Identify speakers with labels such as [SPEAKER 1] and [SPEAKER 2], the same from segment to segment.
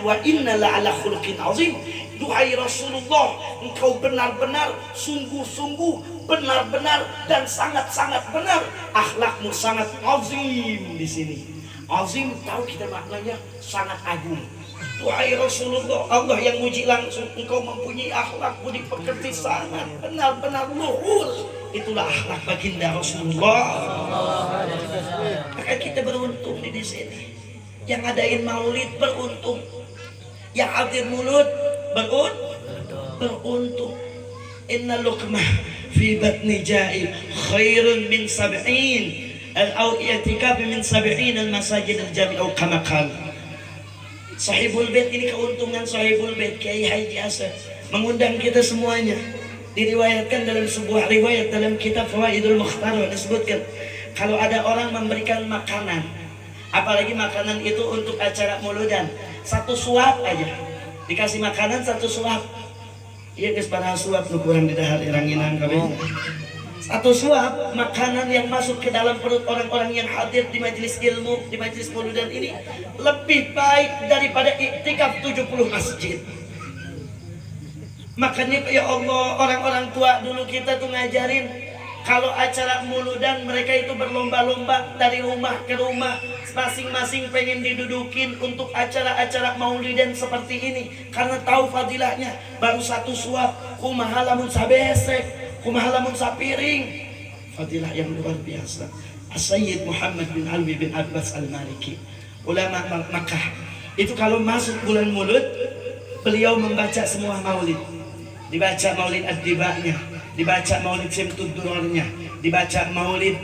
[SPEAKER 1] wa inna la'ala khuluqin azim. Duhai Rasulullah, engkau benar-benar, sungguh-sungguh, benar-benar dan sangat-sangat benar. Akhlakmu sangat azim di sini. Azim tahu kita maknanya sangat agung. Duhai Rasulullah, Allah yang muji langsung, engkau mempunyai akhlak budi pekerti sangat benar-benar luhur. Itulah akhlak baginda Rasulullah. Maka kita beruntung di sini. Yang adain maulid beruntung. Yang hadir mulut beruntung. Inna luqmah fi batni ja'i khairun min sab'in al i'tikaf min sab'in al masajid al jami' atau kama qala. Sahibul Bait ini keuntungan Sahibul Bait Kiai Haji Asad mengundang kita semuanya. Diriwayatkan dalam sebuah riwayat dalam kitab Fawaidul Mukhtar disebutkan kalau ada orang memberikan makanan, apalagi makanan itu untuk acara mauludan, satu suap aja dikasih makanan, satu suap. Iya guys, para suap nu kurang di dahar iranginan kabeh. Satu suap makanan yang masuk ke dalam perut orang-orang yang hadir di majelis ilmu, di majelis mauludan ini lebih baik daripada iktikaf 70 masjid. Makanya ya Allah, orang-orang tua dulu kita tuh ngajarin kalau acara mauludan mereka itu berlomba-lomba dari rumah ke rumah, masing-masing pengen didudukin untuk acara-acara maulidan seperti ini karena tahu fadilahnya. Baru satu suap kumaha lamun sabesek, kumaha lamun sapiring, fadilah yang luar biasa. As-Sayyid Muhammad bin Alwi bin Abbas Al-Maliki, ulama Makkah, itu kalau masuk bulan Maulud beliau membaca semua maulid. Dibaca maulid ad-dibanya, dibaca maulid simtud durornya, dibaca maulid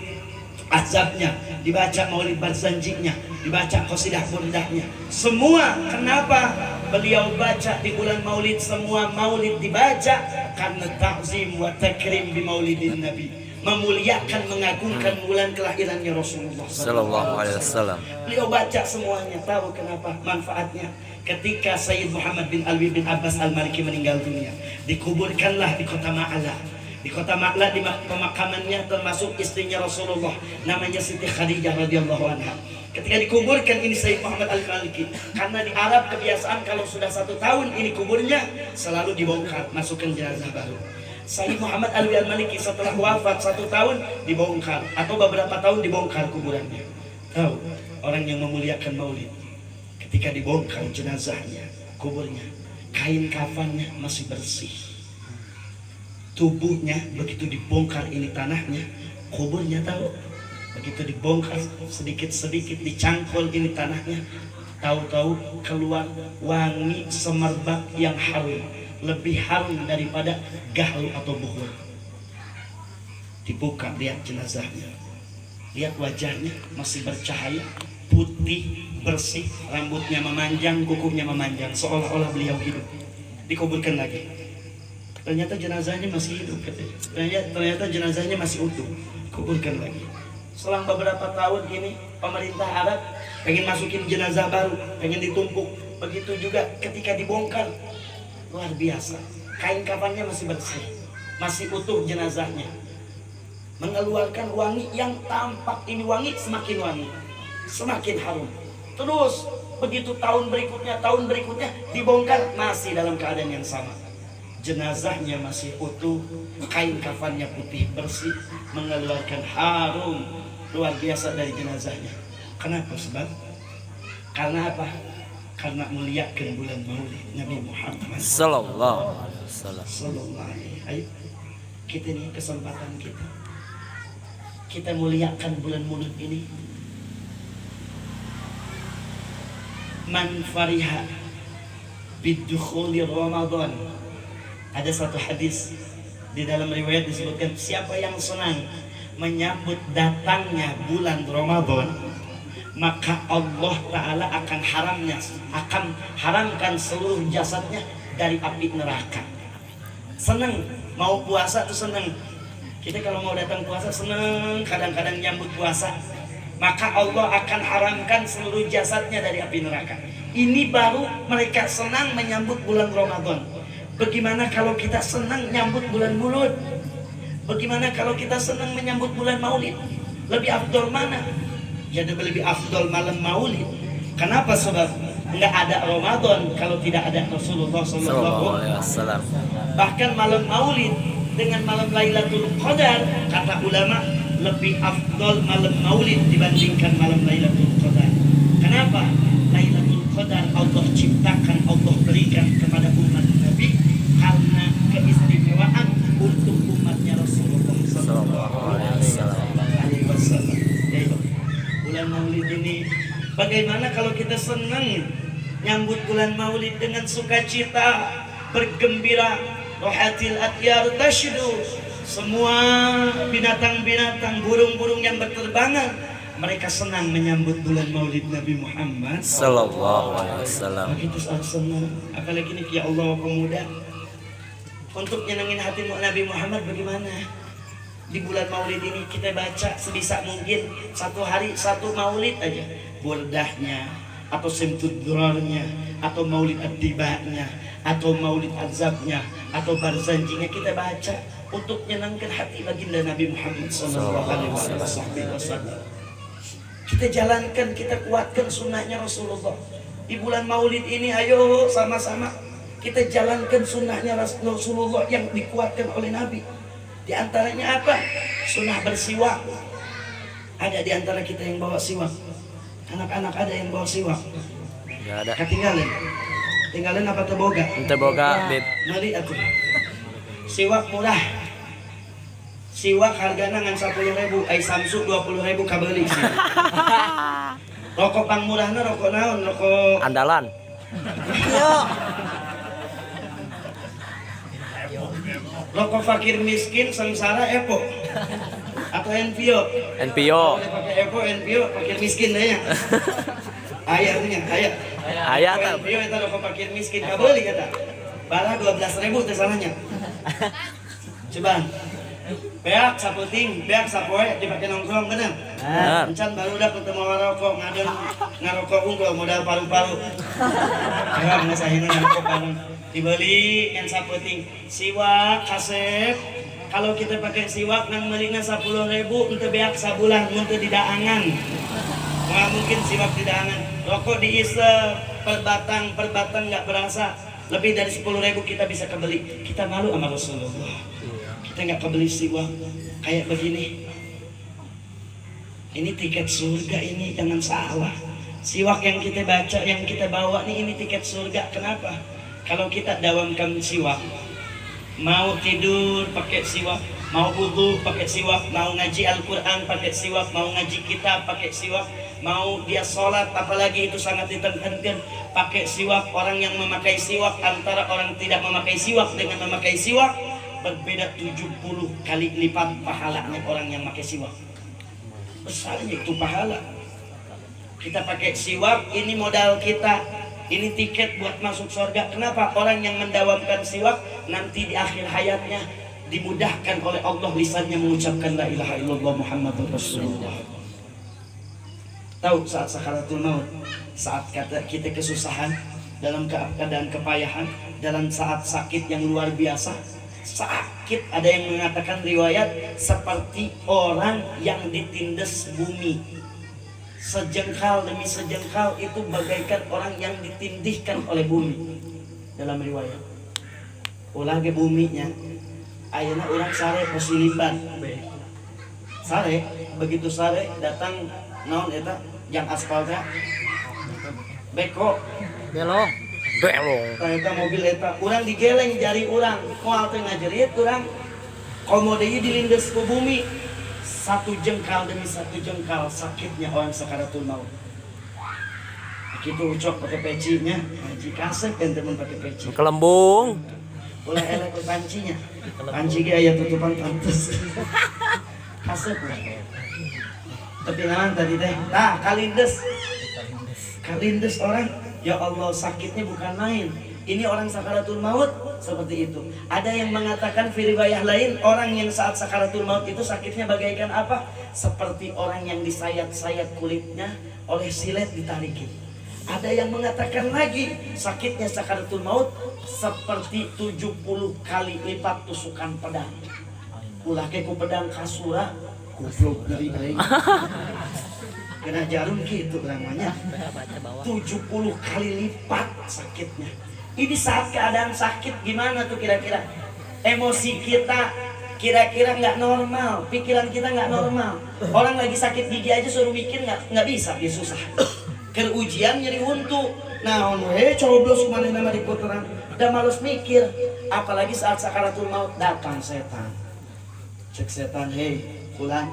[SPEAKER 1] azabnya, dibaca maulid barzanjinya, dibaca qasidah burdahnya. Semua kenapa beliau baca di bulan maulid? Semua maulid dibaca karena ta'zim wa takrim bi maulidin nabi, memuliakan mengagungkan bulan kelahirannya Rasulullah sallallahu alaihi wasallam. Beliau baca semuanya. Tahu kenapa? Manfaatnya. Ketika Sayyid Muhammad bin Alwi bin Abbas Al-Maliki meninggal dunia, dikuburkanlah di kota Ma'la. Di kota Ma'la, di pemakamannya termasuk istrinya Rasulullah, namanya Siti Khadijah radhiyallahu anha. Ketika dikuburkan ini Sayyid Muhammad Al-Maliki, karena di Arab kebiasaan kalau sudah 1 tahun ini kuburnya selalu dibongkar, masukkan jenazah baru. Sayyid Muhammad Alwi Al-Maliki setelah wafat 1 tahun dibongkar, atau beberapa tahun dibongkar kuburannya. Tahu, orang yang memuliakan maulid, ketika dibongkar jenazahnya, kuburnya, kain kafannya masih bersih. Tubuhnya begitu dibongkar ini tanahnya, kuburnya tahu. Begitu dibongkar sedikit-sedikit dicangkul ini tanahnya, tahu-tahu keluar wangi semerbak yang harum, lebih harum daripada gahlu atau buhur. Dibuka, lihat jenazahnya, lihat wajahnya masih bercahaya, putih, bersih, rambutnya memanjang, kukunya memanjang, seolah-olah beliau hidup. Dikuburkan lagi, ternyata jenazahnya masih hidup, ternyata jenazahnya masih utuh. Kuburkan lagi. Selang beberapa tahun ini pemerintah Arab pengen masukin jenazah baru, pengen ditumpuk. Begitu juga ketika dibongkar, luar biasa, kain kafannya masih bersih, masih utuh jenazahnya, mengeluarkan wangi yang tampak ini wangi semakin wangi, semakin harum. Terus begitu tahun berikutnya dibongkar, masih dalam keadaan yang sama, jenazahnya masih utuh, kain kafannya putih bersih, mengeluarkan harum luar biasa dari jenazahnya. Kenapa? Sebab karena apa? Karena muliakan bulan Maulid Nabi Muhammad sallallahu alaihi wasallam. Ayo kita ini kesempatan kita muliakan bulan Maulid ini. Man fariha bidukhuli Ramadan. Ada satu hadis di dalam riwayat disebutkan, siapa yang senang menyambut datangnya bulan Ramadan, maka Allah Ta'ala akan haramkan seluruh jasadnya dari api neraka. Senang mau puasa tuh senang. Kita kalau mau datang puasa senang, kadang-kadang nyambut puasa, maka Allah akan haramkan seluruh jasadnya dari api neraka. Ini baru mereka senang menyambut bulan Ramadan. Bagaimana kalau kita senang nyambut bulan Maulud? Bagaimana kalau kita senang menyambut bulan Maulid? Lebih afdol mana? Ya lebih afdol malam Maulid. Kenapa? Sebab nggak ada Ramadan kalau tidak ada Rasulullah Sallallahu Alaihi Wasallam. Bahkan malam Maulid dengan malam Lailatul Qadar, kata ulama lebih afdol malam Maulid dibandingkan malam Lailatul Qadar. Kenapa? Lailatul Qadar Allah ciptakan, Allah berikan kepada umat Nabi karena keistimewaan untuk umatnya Rasulullah Sallallahu Alaihi Wasallam. Bulan Maulid ini, bagaimana kalau kita senang nyambut bulan Maulid dengan sukacita, bergembira, rohatil atyar tashdu, semua binatang-binatang, burung-burung yang berterbangan, mereka senang menyambut bulan Maulid Nabi Muhammad Sallallahu Alaihi Wasallam. Begitu senang, apalagi nih ya Allah pemuda, untuk nyenengin hati Nabi Muhammad bagaimana? Di bulan Maulid ini kita baca sebisa mungkin satu hari satu Maulid aja, burdahnya atau simtudrornya atau Maulid ad-dibanya atau Maulid azabnya atau barzanjinya kita baca untuk menyenangkan hati baginda Nabi Muhammad Sallallahu Alaihi Wasallam. Kita jalankan, kita kuatkan sunnahnya Rasulullah di bulan Maulid ini. Ayo sama-sama kita jalankan sunnahnya Rasulullah yang dikuatkan oleh Nabi. Di antaranya apa? Sunnah bersiwak. Ada di antara kita yang bawa siwak? Anak-anak ada yang bawa siwak?
[SPEAKER 2] Enggak ada.
[SPEAKER 1] Ketinggalan. Tinggalan apa terboga?
[SPEAKER 2] Terboga, Bib.
[SPEAKER 1] Mari atuh. Siwak murah. Siwak hargana ngan 10.000, ai Samsung 20.000 kabeli. Rokok pang murahna rokok naon? Rokok
[SPEAKER 2] andalan.
[SPEAKER 1] Rokok fakir miskin sengsara Epo atau NPO?
[SPEAKER 2] NPO.
[SPEAKER 1] Pakai Epo, NPO fakir miskin ya. Ayatnya, ayat.
[SPEAKER 2] Ayat.
[SPEAKER 1] NPO itu rokok fakir miskin kabeli kata. Bala 12.000 teh salahnya. Coba. Beak saputing, beak sapoe dipakai nongkrong bener. Encan baru udah ketemu ngarokok, ngaden ngarokok unggul modal paru-paru. Ya, ngasahina ngarokok bareng. Dibeli yang saputing siwak kasep. Kalau kita pakai siwak nang melina 10.000 untuk beak sabulan untuk didaangan. Nggak mungkin siwak didaangan. Rokok diisep per batang nggak berasa. Lebih dari 10.000 kita bisa kebeli. Kita malu sama Rasulullah. Kita nggak kebeli siwak kayak begini. Ini tiket surga ini, jangan salah. Siwak yang kita baca, yang kita bawa nih, ini tiket surga. Kenapa? Kalau kita dawamkan siwak, mau tidur pakai siwak, mau wudu pakai siwak, mau ngaji Al-Quran pakai siwak, mau ngaji kitab pakai siwak, mau dia sholat, apalagi itu sangat ditekankan pakai siwak. Orang yang memakai siwak antara orang tidak memakai siwak dengan memakai siwak berbeda 70 kali lipat pahalanya orang yang pakai siwak. Besarnya itu pahala. Kita pakai siwak, ini modal kita. Ini tiket buat masuk surga. Kenapa? Orang yang mendawamkan siwak nanti di akhir hayatnya dimudahkan oleh Allah lisannya mengucapkan la ilaha illallah Muhammadur Rasulullah. Tahu saat sakaratul maut, saat kita kesusahan, dalam keadaan kepayahan, dalam saat sakit yang luar biasa, sakit, ada yang mengatakan riwayat seperti orang yang ditindas bumi. Sejengkal demi sejengkal itu bagaikan orang yang ditindihkan oleh bumi. Dalam riwayat ulah ke buminya ayeuna urang sare posiliban sare, begitu sare datang naon eta jang aspalnya beko
[SPEAKER 2] belong
[SPEAKER 1] eta mobil eta urang digeleng jari urang moal teh ngajerit urang komo deui dilindes ku bumi. Satu jengkal demi satu jengkal sakitnya orang sakaratul maut. Begitu ucok pakai pecinya, panci kasep kan teman pakai peci.
[SPEAKER 2] Kelembung.
[SPEAKER 1] Ulah elek ke pancinya. Panci ge aya tutupan pantes. Kasep lah. Tapi naon tadi teh? Tah kalindes. Kalindes orang, ya Allah sakitnya bukan main. Ini orang sakaratul maut seperti itu. Ada yang mengatakan fi riwayah lain, orang yang saat sakaratul maut itu sakitnya bagaikan apa? Seperti orang yang disayat-sayat kulitnya oleh silet ditarikin. Ada yang mengatakan lagi sakitnya sakaratul maut seperti 70 kali lipat tusukan pedang. Ulah ke ku pedang kasura, goblok dari aing. kena jarum gitu namanya. 70 kali lipat sakitnya. Ini saat keadaan sakit gimana tuh kira-kira? Emosi kita kira-kira nggak normal, pikiran kita nggak normal. Orang lagi sakit gigi aja suruh mikir nggak bisa, dia susah. Kerujian nyeri untu. Nah, coblos kemana nama di putaran. Udah males mikir. Apalagi saat sakaratul maut datang setan. Cek setan, hei, pulang.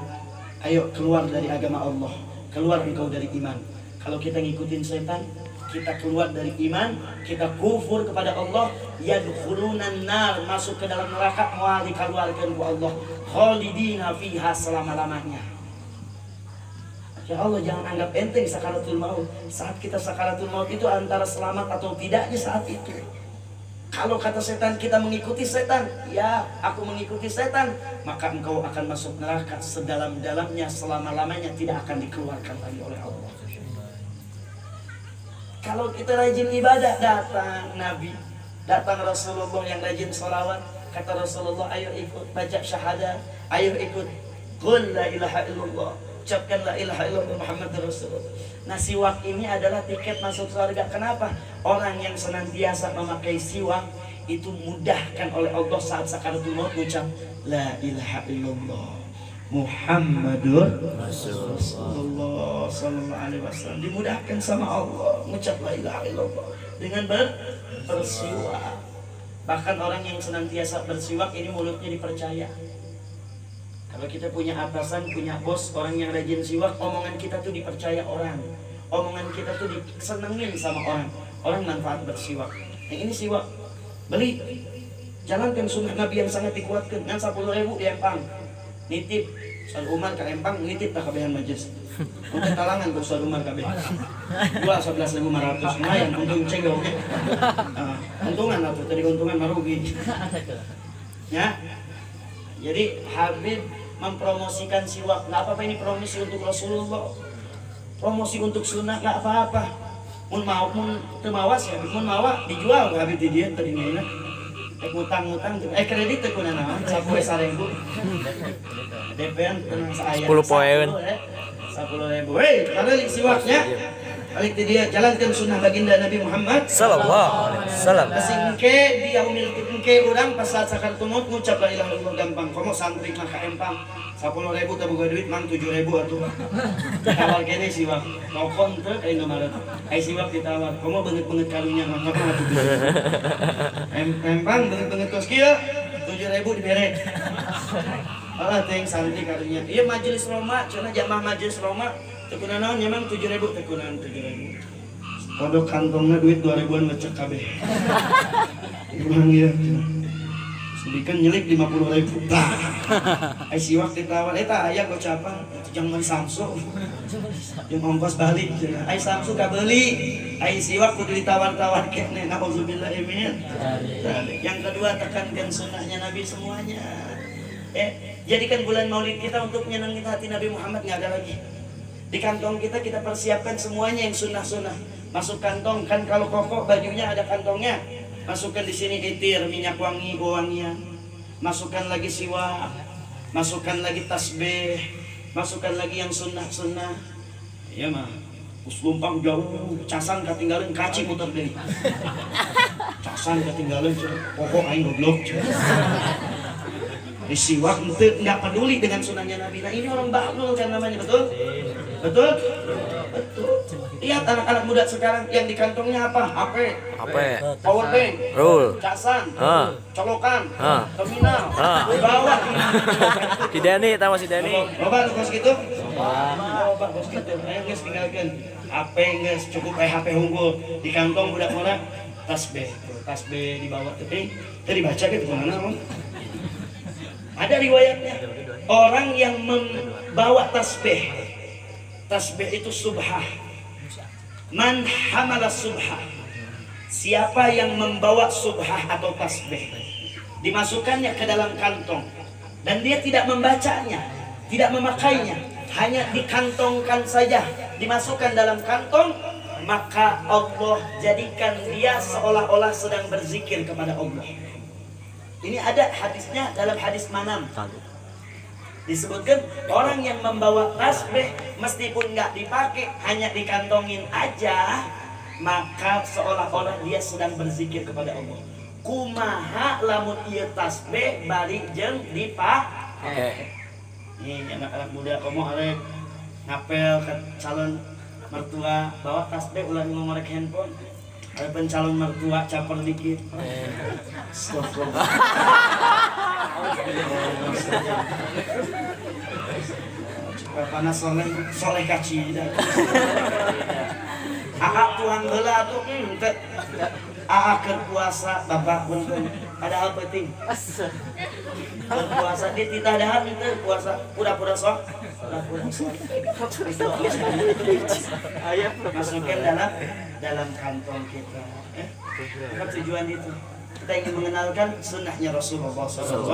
[SPEAKER 1] Ayo keluar dari agama Allah. Keluar engkau dari iman. Kalau kita ngikutin setan, kita keluar dari iman, kita kufur kepada Allah, yadkhulunan nar, masuk ke dalam neraka, mau dikeluarkan ku Allah, khalidina fiha selama-lamanya. Ya Allah, jangan anggap enteng sakaratul maut. Saat kita sakaratul maut itu antara selamat atau tidaknya saat itu. Kalau kata setan kita mengikuti setan, ya aku mengikuti setan, maka engkau akan masuk neraka sedalam-dalamnya, selama-lamanya, tidak akan dikeluarkan lagi oleh Allah. Kalau kita rajin ibadah, datang Nabi, datang Rasulullah yang rajin sholawat. Kata Rasulullah, ayo ikut baca syahadat, ayo ikut qul la ilaha illallah, ucapkan la ilaha illallah Muhammad Rasulullah. Nah, siwak ini adalah tiket masuk surga. Kenapa? Orang yang senantiasa memakai siwak itu mudahkan oleh Allah saat sakaratul maut ucap la ilaha illallah Muhammadur Rasulullah sallallahu alaihi wasallam, dimudahkan sama Allah mengucap la ilaha illallah dengan bersiwak. Bahkan orang yang senantiasa bersiwak ini mulutnya dipercaya. Kalau kita punya atasan, punya bos, orang yang rajin siwak, omongan kita tuh dipercaya orang. Omongan kita tuh disenengin sama orang. Orang manfaat bersiwak. Yang ini siwak, beli, jalankan sunnah Nabi yang sangat dikuatkan. Dengan 10.000 di Empang, nitip Ustaz Umar ke Empang, nitip tak kabehan majelis. Untuk talangan ke Ustaz Umar kabeh. Jual 11.500, lumayan untung cegok. Untungan lah tuh, tadi untungan marugi. Ya. Jadi Habib mempromosikan siwak. Nggak apa-apa ini promosi untuk Rasulullah, promosi untuk sunnah, nggak apa-apa. Mun mau, mun temawas ya, mun mawa dijual ke Habib di dia tadi nina. Ngutang-ngutang, kredit teh kuna naon, 10.000. DP-an tenang saya.
[SPEAKER 2] 10 poin.
[SPEAKER 1] 10.000. Hei, balik siwaknya. Balik di dia, jalankan sunnah baginda Nabi Muhammad
[SPEAKER 2] Sallallahu alaihi wasallam.
[SPEAKER 1] Kasingke dia umil ke orang pas saat sakaratul maut ngucap la ilaha illallah gampang. Komo santri mah ka Empang 10.000 teh boga duit mang 7.000 atuh. Ditawar kene siwak. Nokon teh ka Indomaret. Ai siwak ditawar. Komo beungeut-beungeut karunya mah ngapa atuh. Empang beungeut-beungeut kos kieu 7.000 dibere. Allah teh santri karunya. Ieu majelis Roma, cenah jamaah majelis Roma teu kunaon nyamang 7.000 teh kunaon 7.000. Kodok kantongnya duit 2.000-an ngecek kabeh. Kurang ya. Sedikit nyelik 50.000. Tah. Ai siwak ditawar eta aya gocapan jangan Samsu. Yang ongkos balik cenah. Ai Samsu kabeuli. Ai siwak kudu ditawar-tawar keneh. Nauzubillah min. Yang kedua tekankan sunnahnya Nabi semuanya. Jadikan bulan Maulid kita untuk menyenangkan hati Nabi Muhammad, enggak ada lagi. Di kantong kita persiapkan semuanya yang sunnah-sunnah. Masuk kantong kan kalau koko bajunya ada kantongnya. Masukkan di sini itir, minyak wangi, wangian. Masukkan lagi siwak. Masukkan lagi tasbih. Masukkan lagi yang sunnah-sunnah. Iya mah. Us lumpang jauh, casan ketinggalan kaci muter deui. Casan ketinggalan pokok aing goblok. Di siwak enggak peduli dengan sunnahnya Nabi. Nah ini orang bahlul kan namanya, betul? Betul? Betul. Lihat anak-anak muda sekarang yang di kantongnya apa? HP, power bank,
[SPEAKER 2] Rul,
[SPEAKER 1] casan, colokan, terminal, bawa.
[SPEAKER 2] Si Dani, tahu si Dani.
[SPEAKER 1] Loba kos gitu? Loba kos gitu. Ayo geus tinggalkeun. HP geus cukup HP unggul di kantong budak-budak tasbih. Tasbih dibawa teh. Tadi baca gitu mana Om? Ada riwayatnya. Orang yang membawa tasbih. Tasbih itu subhah. Man hamala subhah. Siapa yang membawa subhah atau tasbih, dimasukkannya ke dalam kantong dan dia tidak membacanya, tidak memakainya, hanya dikantongkan saja, dimasukkan dalam kantong, maka Allah jadikan dia seolah-olah sedang berzikir kepada Allah. Ini ada hadisnya dalam hadis manam. Disebutkan orang yang membawa tasbih meskipun nggak dipakai, hanya dikantongin aja, maka seolah-olah dia sedang berzikir kepada Allah. Kumaha lamun ieu tasbih bari jeung dipake. Nih anak-anak muda kamu arek ngapel ke calon mertua bawa tasbih ulah ngorek handphone. Ada calon mertua caper dikit. Astagfirullah. Panas soleh kacida. Aa Tuhan heula atuh teh. Aa keur puasa bapak punten. Ada apa penting? Puasa dia tidak ada itu puasa pura-pura sok. Pura-pura sok. Masukkan dalam kantong kita. Apa tujuan itu? Kita ingin mengenalkan sunnahnya Rasulullah SAW.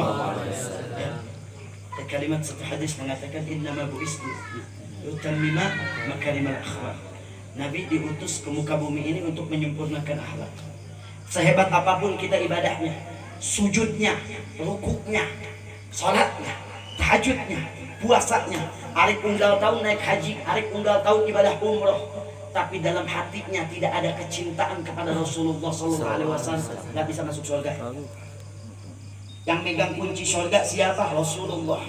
[SPEAKER 1] Kalimat satu hadis mengatakan innama bu'istu utammima makarimal akhlak. Nabi diutus ke muka bumi ini untuk menyempurnakan akhlak. Sehebat apapun kita ibadahnya, sujudnya, rukuknya, salatnya, tahajudnya, puasanya, arek unggal tahun naik haji, arek unggal tahun ibadah umroh, tapi dalam hatinya tidak ada kecintaan kepada Rasulullah SAW, nggak bisa masuk surga. Yang megang kunci surga siapa? Rasulullah.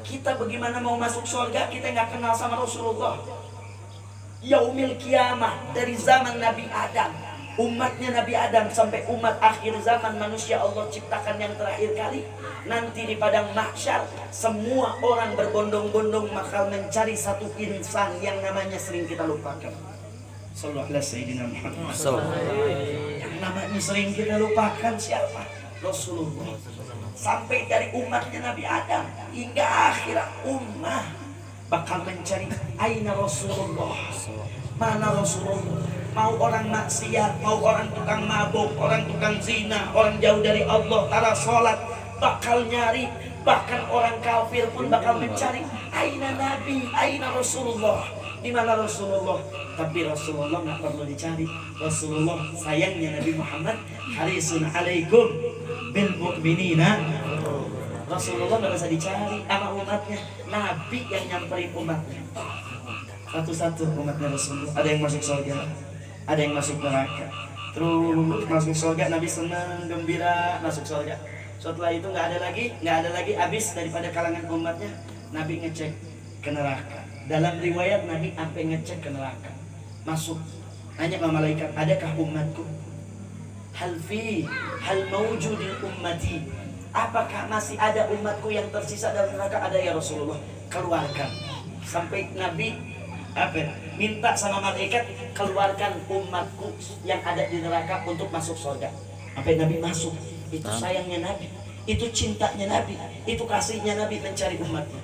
[SPEAKER 1] Kita bagaimana mau masuk surga kita nggak kenal sama Rasulullah? Yaumil kiamah, dari zaman Nabi Adam, umatnya Nabi Adam sampai umat akhir zaman manusia Allah ciptakan yang terakhir kali, nanti di padang mahsyar semua orang berbondong-bondong bakal mencari satu insan yang namanya sering kita lupakan. Sallallahu alaihi Sayyidina Muhammad. Yang namanya sering kita lupakan siapa? Rasulullah. Sampai dari umatnya Nabi Adam hingga akhirat ummah bakal mencari aina Rasulullah. Mana Rasulullah? Mau orang maksiat, mau orang tukang mabuk, orang tukang zina, orang jauh dari Allah, tara sholat, bakal nyari. Bahkan orang kafir pun bakal mencari aina Nabi, aina Rasulullah. Di mana Rasulullah? Tapi Rasulullah nggak perlu dicari. Rasulullah sayangnya Nabi Muhammad harisun alaikum bil mu'minina. Rasulullah nggak bisa dicari sama umatnya. Nabi yang nyamperin umatnya. Satu-satu umatnya Rasulullah. Ada yang masuk surga, ada yang masuk neraka. Terus masuk surga Nabi senang, gembira masuk surga. Setelah itu nggak ada lagi habis daripada kalangan umatnya. Nabi ngecek ke neraka. Dalam riwayat Nabi sampai ngecek ke neraka. Masuk, nanya ke malaikat, adakah umatku? Hal mawjudil ummati. Apakah masih ada umatku yang tersisa dalam neraka? Ada ya Rasulullah. Keluarkan. Sampai Nabi minta sama malaikat, keluarkan umatku yang ada di neraka untuk masuk surga. Sampai Nabi masuk. Itu sayangnya Nabi, itu cintanya Nabi, itu kasihnya Nabi mencari umatnya.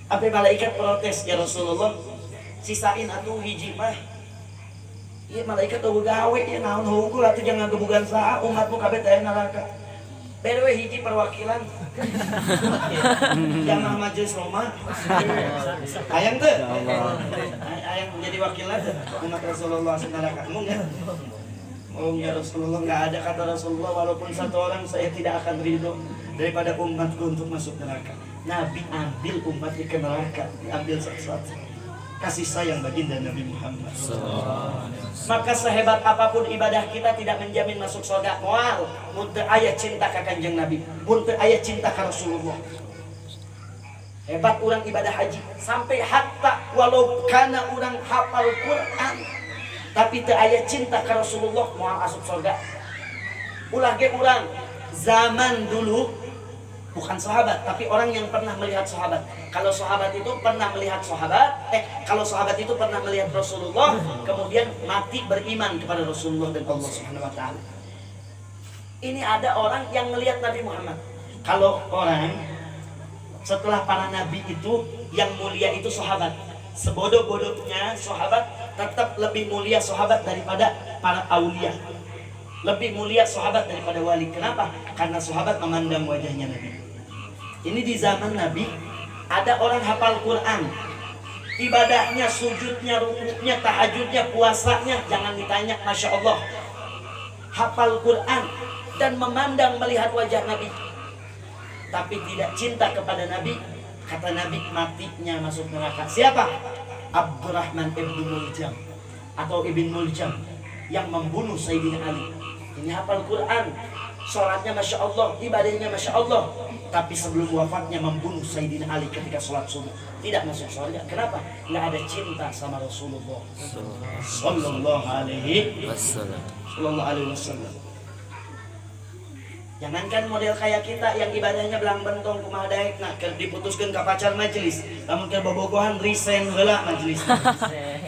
[SPEAKER 1] Sampai malaikat protes, ya Rasulullah, sisain atuh hiji mah. Iya malaikat tuh gawe ya naon hungkul atuh jangan gebugan saha umatmu kabeh teh neraka. Berewe hiji perwakilan. Jamaah majelis Roma. Ayang teh. Ayang menjadi wakilan umat Rasulullah neraka. Oh ya Rasulullah, nggak ada kata Rasulullah walaupun satu orang saya tidak akan ridho daripada umatku untuk masuk neraka. Nabi ambil umatnya ke neraka, ambil satu-satu. Kasih sayang baginda Nabi Muhammad. Maka sehebat apapun ibadah kita tidak menjamin masuk surga. Moal, muntah ayat cinta ke kanjeng Nabi, muntah ayat cinta ke Rasulullah. Hebat orang ibadah haji sampai hatta walau kana orang hafal Quran, tapi teu aya cinta ke Rasulullah moal asup surga. Ulah ge urang zaman dulu bukan sahabat, tapi orang yang pernah melihat sahabat. Kalau sahabat itu pernah melihat kalau sahabat itu pernah melihat Rasulullah, kemudian mati beriman kepada Rasulullah dan Allah Subhanahu wa taala. Ini ada orang yang melihat Nabi Muhammad. Kalau orang setelah para nabi itu yang mulia itu sahabat. Sebodoh-bodohnya sahabat, tetap lebih mulia sahabat daripada para aulia. Lebih mulia sahabat daripada wali. Kenapa? Karena sahabat memandang wajahnya Nabi. Ini di zaman Nabi ada orang hafal Quran, ibadahnya, sujudnya, rukuknya, tahajudnya, puasanya, jangan ditanya, masya Allah, hafal Quran dan memandang melihat wajah Nabi. tapi tidak cinta kepada Nabi, kata Nabi matinya masuk neraka. Siapa? Abdurrahman ibn Muljam atau Ibn Muljam yang membunuh Sayyidina Ali. Ini hafal Quran, sholatnya Masya Allah, ibadahnya Masya Allah, tapi sebelum wafatnya membunuh Sayyidina Ali ketika sholat subuh. Tidak masuk surga. Kenapa? Nggak ada cinta sama Rasulullah Sallallahu Alaihi Wasallam. Jangankan model kayak kita yang ibadahnya belang bentong kumaha daek nak keur diputuskeun ka pacar majelis, lamun keur bobogohan resign heula majelis.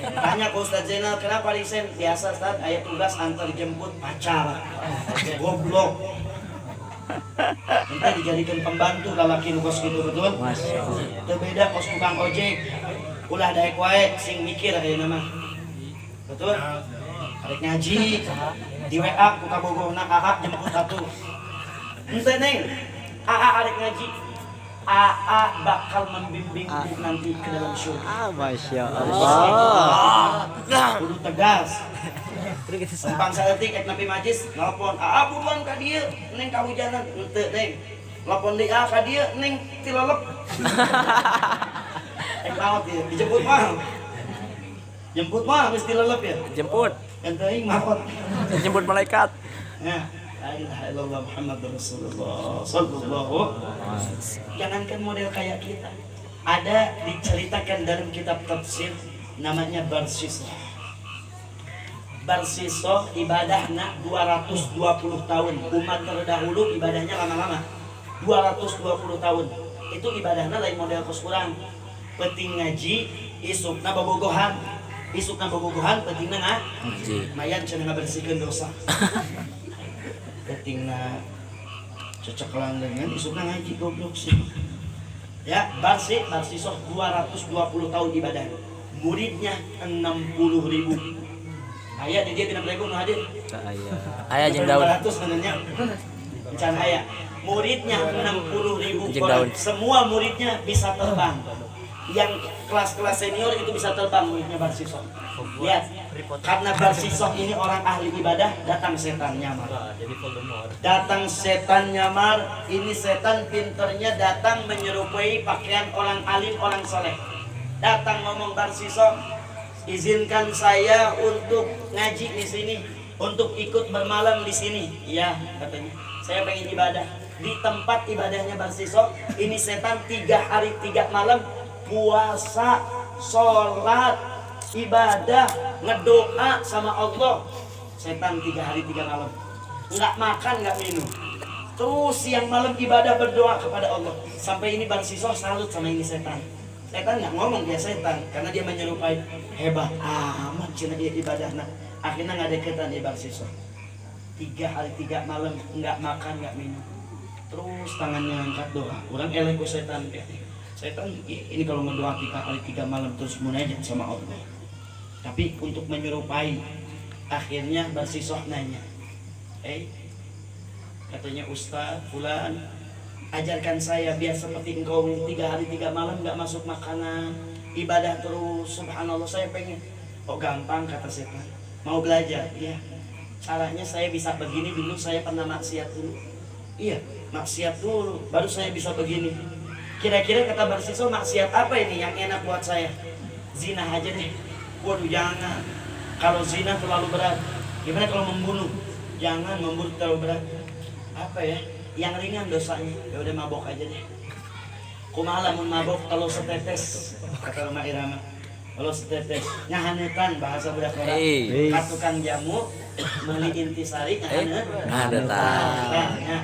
[SPEAKER 1] Tanya ke Ustaz Zainal, kenapa resign? Biasa Ustaz, aya tugas antar jemput pacar. Goblok. Nanti dijadikan pembantu lalaki nu kos kitu betul? Masyaallah. Teu beda kos tukang ojek. Ulah daek wae sing mikir ayeuna mah. Betul? Arek ngaji di WA ku kabogohna AA jemput atuh. Henteu neng, AA arek ngaji. AA bakal membimbing nanti ke dalam surga.
[SPEAKER 3] Masya Allah.
[SPEAKER 1] Kudu tegas. Sempang saeutik ek nepi majlis, nelpon AA buruan ka dieu, neng kahujanan. Henteu neng. Nelpon deui AA ka dieu, neng tilelep. Ek naon ieu? Dijemput mah. Jemput mah geus tilelep ya.
[SPEAKER 2] Jemput.
[SPEAKER 1] Henteu ing mahot.
[SPEAKER 2] Jemput malaikat.
[SPEAKER 1] Ya. La ilaha illallah Muhammadur Rasulullah sallallahu. Jangankan model kayak kita. Ada diceritakan dalam kitab tafsir namanya Barsisah. Barsisah ibadahna 220 tahun. Umat terdahulu ibadahnya lama-lama. 220 tahun. Itu ibadahna lain model kos kurang. Penting ngaji, isukna bobogohan. Isukna bobogohan pentingna ngaji. Mayan cenah ngabersihkeun dosa. Pentingna cocok dengan isukna ngaji goblok sih. Ya, Barsisah 220 tahun ibadah. Muridnya 60.000. Aya di dia 6.000 nu hadir.
[SPEAKER 2] Aya jeung daun.
[SPEAKER 1] 200 sebenarnya. Can aya. Muridnya 60.000
[SPEAKER 2] Jeung
[SPEAKER 1] orang.
[SPEAKER 2] daun.
[SPEAKER 1] Semua muridnya bisa terbang. Yang kelas-kelas senior itu bisa terbang muridnya Barsisah. Lihat, karena Barsisah ini orang ahli ibadah, datang setan nyamar. Datang setan nyamar, ini setan pinternya datang menyerupai pakaian orang alim, orang soleh. Datang ngomong Barsisah, izinkan saya untuk ngaji di sini, untuk ikut bermalam di sini. Iya, katanya. Saya pengen ibadah. Di tempat ibadahnya Barsisah, ini setan 3 hari 3 malam puasa, sholat, ibadah, ngedoa sama Allah. Setan 3 hari 3 malam, nggak makan nggak minum, terus siang malam ibadah berdoa kepada Allah. Sampai ini Barsisah salut sama ini setan. Setan nggak ngomong dia setan karena dia menyerupai hebat amat cina dia ibadah. Nah akhirnya nggak deketan di Barsisah. 3 hari 3 malam nggak makan nggak minum, terus tangannya angkat doa. Orang elek ku setan ya. Setan ini kalau ngedoa 3 hari 3 malam terus munajat sama Allah. Tapi untuk menyerupai, akhirnya Barsisah nanya, katanya Ustaz Fulan, ajarkan saya biar seperti engkau 3 hari 3 malam gak masuk makanan, ibadah terus, subhanallah saya pengen. Oh gampang kata setan, mau belajar? Iya. Caranya saya bisa begini dulu, saya pernah maksiat dulu. Iya, maksiat dulu, baru saya bisa begini. Kira-kira kata Barsisah maksiat apa ini yang enak buat saya? Zina aja deh. Waduh jangan. Kalau zina terlalu berat. Gimana kalau membunuh? Jangan, membunuh terlalu berat. Apa ya? Yang ringan dosanya. Ya udah mabok aja deh. Kumaha lamun mabok kalau setetes. Kata Roma Irama. Kalau setetes nyahanetan bahasa budak orang. Katukang jamu meuli intisari nyahanetan. Nah,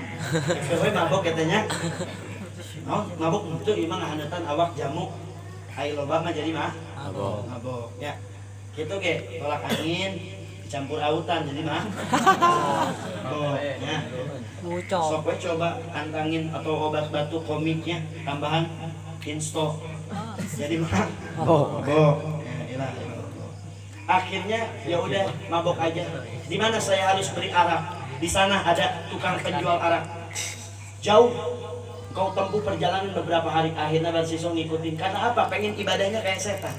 [SPEAKER 1] kowe mabok katanya. Oh, mabok itu imang ngahanetan awak jamu. Ai loba mah jadi mah mabok. Ya. Gitu ge, tolak angin campur autan jadi mah. Oh, ya. Sok we coba antangin atau obat batuk komiknya tambahan insto. Jadi mah. Ya, akhirnya ya udah mabok aja. Di mana saya harus beli arak? Di sana ada tukang penjual arak. Jauh. Kau tempuh perjalanan beberapa hari, akhirnya Barsisah ngikutin. Karena apa? Pengen ibadahnya kayak setan.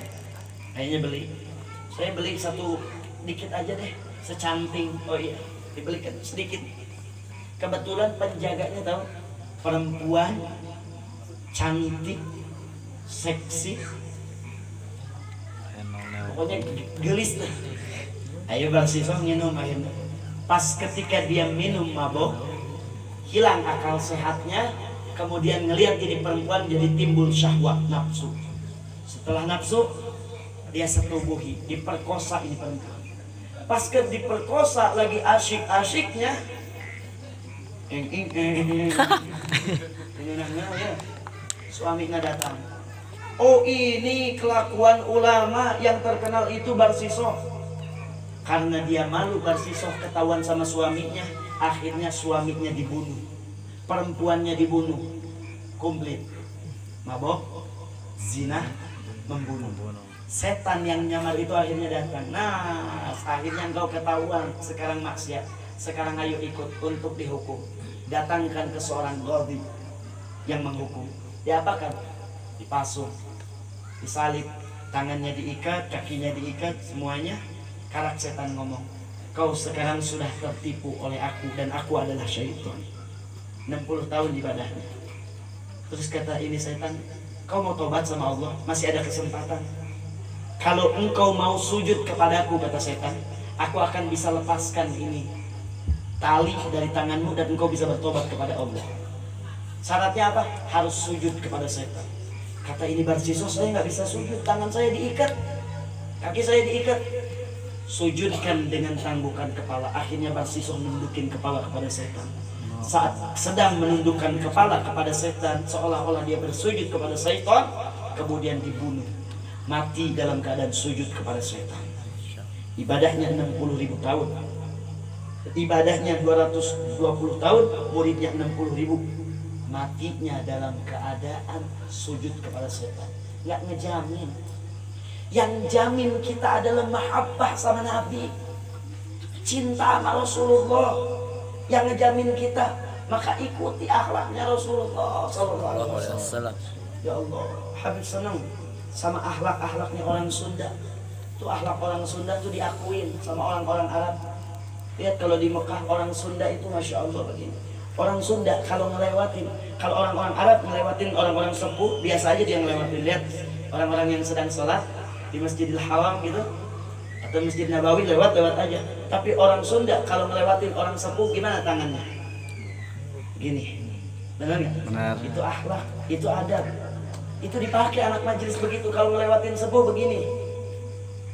[SPEAKER 1] Akhirnya beli. Saya beli satu dikit aja deh, secanting. Oh iya, dibelikan sedikit. Kebetulan penjaganya tahu perempuan cantik, seksi, pokoknya gelis lah. Ayo Barsiso minum akhirnya. Pas ketika dia minum mabok, hilang akal sehatnya, kemudian ngelihat ini perempuan jadi timbul syahwat, nafsu. Setelah nafsu, dia setubuhi, diperkosa ini perempuan. Pas ke diperkosa lagi asyik-asyiknya, suaminya datang. Oh, ini kelakuan ulama yang terkenal itu Barsiso. Karena dia malu Barsiso ketahuan sama suaminya, akhirnya suaminya dibunuh, perempuannya dibunuh, komplit. Mabok, zina, membunuh. Setan yang nyamar itu akhirnya datang. Nah, akhirnya engkau ketahuan, sekarang maksiat. Sekarang ayo ikut untuk dihukum. Datangkan ke seorang qadhi yang menghukum. Diapakan? Dipasung, disalib, tangannya diikat, kakinya diikat, semuanya. Karak setan ngomong, kau sekarang sudah tertipu oleh aku dan aku adalah syaitan. 60 tahun ibadahnya. Terus kata ini setan, kau mau tobat sama Allah, masih ada kesempatan. Kalau engkau mau sujud kepadaku, kata setan, aku akan bisa lepaskan ini tali dari tanganmu dan engkau bisa bertobat kepada Allah. Syaratnya apa? Harus sujud kepada setan. Kata ini Barsiso, saya nggak bisa sujud, tangan saya diikat, kaki saya diikat. Sujudkan dengan tanggukan kepala. Akhirnya Barsiso menundukin kepala kepada setan. Saat sedang menundukkan kepala kepada setan, seolah-olah dia bersujud kepada setan, kemudian dibunuh, mati dalam keadaan sujud kepada setan. Ibadahnya 60.000 tahun, ibadahnya 220 tahun, muridnya 60.000, matinya dalam keadaan sujud kepada setan. Nggak ngejamin. Yang jamin kita adalah mahabbah sama Nabi, cinta sama Rasulullah. Yang ngejamin kita, maka ikuti akhlaknya Rasulullah sallallahu alaihi wasallam. Ya Allah, Habib senang sama akhlak-akhlaknya orang Sunda. Tuh akhlak orang Sunda tuh diakuin sama orang-orang Arab. Lihat kalau di Mekah orang Sunda itu Masya Allah begini. Orang Sunda kalau orang-orang Arab ngelewatin orang-orang sepuh, biasa aja dia ngelewatin. Lihat orang-orang yang sedang sholat di Masjidil Haram gitu atau Masjid Nabawi lewat aja. Tapi orang Sunda kalau ngelewatin orang sepuh gimana tangannya? Gini. Benar nggak?
[SPEAKER 2] Benar.
[SPEAKER 1] Itu akhlak, itu adab. Itu dipakai anak majelis begitu kalau ngelewatin sepuh begini.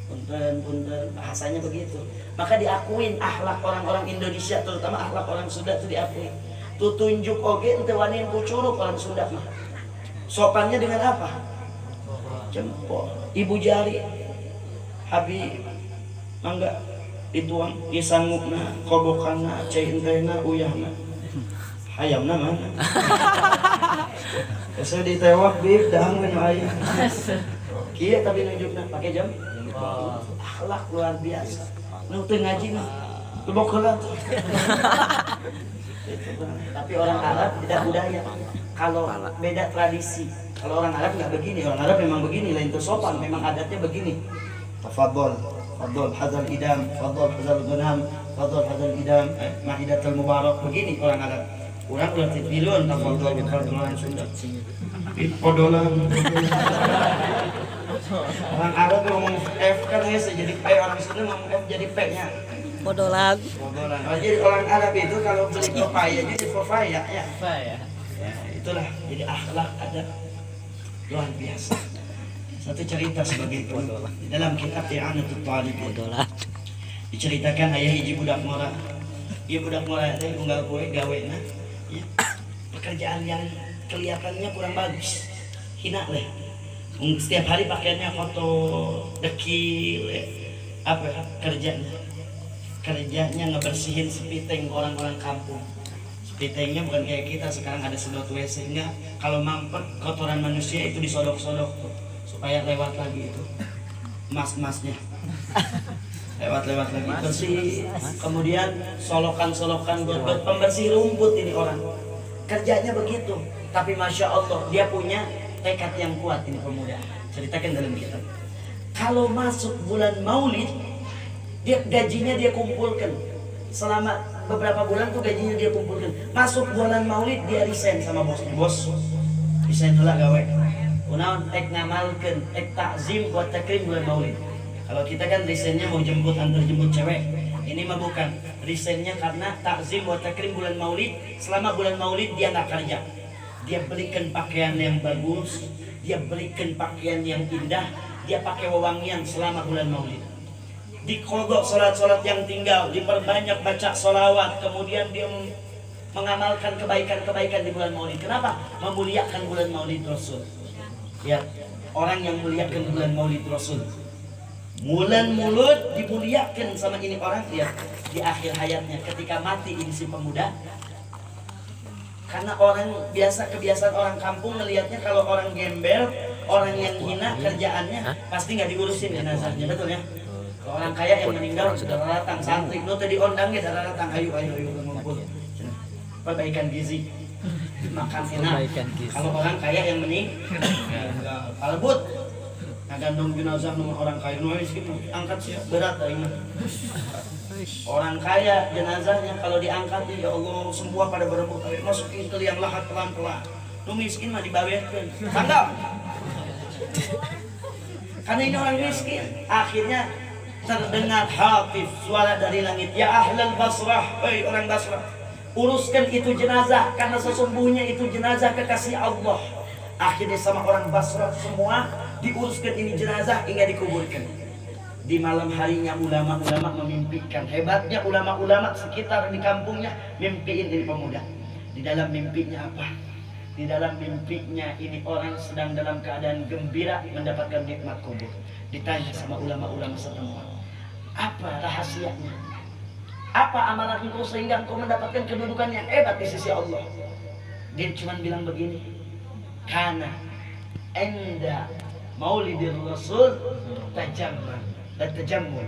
[SPEAKER 1] Punten, bahasanya begitu. Maka diakuin akhlak orang-orang Indonesia, terutama akhlak orang Sunda itu diakui. Tuh tunjuk oge ente wanin kucuruk orang Sunda mah. Sopannya dengan apa? Jempol, ibu jari, Habib, mangga dituang, disanggupna, kobokana, cai entena, uyahna, hayamna mana? Saya ditewak bib, dahangin ayah. Kia tapi nunjukna, pakai jam. Akhlak luar biasa. Nu teu ngaji mah, lebok heula. Tapi orang Arab tidak budaya. Kalau beda tradisi. Kalau orang Arab nggak begini, orang Arab memang begini, lain itu sopan, memang adatnya begini. Tafadhol, fadhol hadzal idam, fadhol hadzal gunam, fadhol hadzal idam, maidatul mubarak, begini orang Arab. Orang berarti bilun tafadhol fadholan Sunda. Podolan. Orang Arab ngomong F kan ya jadi P, orang Sunda ngomong F jadi P-nya.
[SPEAKER 3] Podolan.
[SPEAKER 1] Podolan. Oh, jadi orang Arab itu kalau beli papaya jadi papaya ya. Ya, itulah jadi akhlak ada luar biasa. Satu cerita sebagai penutup di dalam kitab I'anatul Talibin diceritakan ayah hiji budak mora. Ieu budak mora teh unggal poe gawena ya. Pekerjaan yang kelihatannya kurang bagus. Hina leh. Setiap hari pakaiannya foto dekil ya. Apa kerjanya ngebersihin sepiteng orang-orang kampung. Sepitengnya bukan kayak kita sekarang ada sedot WC, enggak. Kalau mampet kotoran manusia itu disodok-sodok tuh, supaya lewat lagi itu emas-emasnya. Lewat lagi bersih. Kemudian solokan buat pembersih rumput ini orang. Kerjanya begitu. Tapi Masya Allah dia punya tekad yang kuat ini pemuda. Ceritakan dalam kitab. Kalau masuk bulan Maulid, dia gajinya dia kumpulkan. selama beberapa bulan tuh gajinya dia kumpulkan. Masuk bulan Maulid dia resign sama bosnya. Bos, resign heula gawe. Kunaon ek ngamalkeun, ek takzim wa takrim bulan Maulid. Kalau kita kan resignnya mau jemput antar jemput cewek. Ini mah bukan. Resignnya karena takzim wa takrim bulan Maulid. Selama bulan Maulid dia nggak kerja. Dia belikan pakaian yang bagus, dia belikan pakaian yang indah, dia pakai wewangian selama bulan Maulid. Dikodok sholat-sholat yang tinggal, diperbanyak baca sholawat, kemudian dia mengamalkan kebaikan-kebaikan di bulan Maulid. Kenapa? Memuliakan bulan Maulid Rasul. Ya, orang yang muliakan bulan Maulid Rasul. Bulan Maulid dimuliakan sama ini orang, ya, di akhir hayatnya ketika mati ini si pemuda. Karena orang biasa, kebiasaan orang kampung ngelihatnya kalau orang gembel, orang yang hina kerjaannya pasti nggak diurusin jenazahnya, betul ya? Kalau orang kaya yang meninggal sudah datang santri, lo tadi ondang ya sudah datang, ayo ngumpul. Perbaikan gizi, makan enak. Kalau orang kaya yang meninggal, albut, ngagandung jenazah nomor orang kaya, nulis gitu, angkat sih berat ini. Orang kaya jenazahnya kalau diangkat ya Allah semua pada berebut, masukin ke liang lahat pelan-pelan. Nu miskin mah dibawetkeun. Sangga. Karena ini orang miskin, akhirnya terdengar hatif suara dari langit, ya ahlal Basrah, hei orang Basrah, uruskan itu jenazah karena sesungguhnya itu jenazah kekasih Allah. Akhirnya sama orang Basrah semua diuruskan ini jenazah hingga dikuburkan. Di malam harinya ulama-ulama memimpikan. Hebatnya ulama-ulama sekitar di kampungnya mimpiin ini pemuda. Di dalam mimpinya apa? Di dalam mimpinya ini orang sedang dalam keadaan gembira mendapatkan nikmat kubur. Ditanya sama ulama-ulama setempat, apa rahasianya? Apa amalan engkau sehingga engkau mendapatkan kedudukan yang hebat di sisi Allah? Dia cuma bilang begini, karena enda maulidir Rasul tajamman dan tajammul.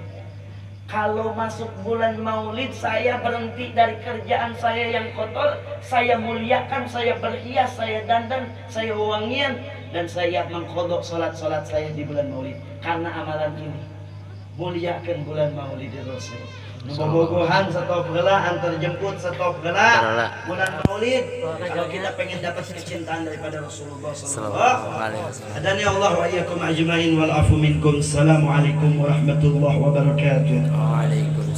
[SPEAKER 1] Kalau masuk bulan Maulid saya berhenti dari kerjaan saya yang kotor, saya muliakan, saya berhias, saya dandan, saya wangian, dan saya mengkodok sholat-sholat saya di bulan Maulid. Karena amalan ini muliakan bulan Maulid Rasul. Bobogohan stop heula, antar jemput stop heula. Bulan Maulid kalau kita pengen dapat kecintaan daripada Rasulullah sallallahu alaihi wasallam. Adani Allah wa iyyakum ajmain wal afu minkum. Assalamualaikum warahmatullahi wabarakatuh.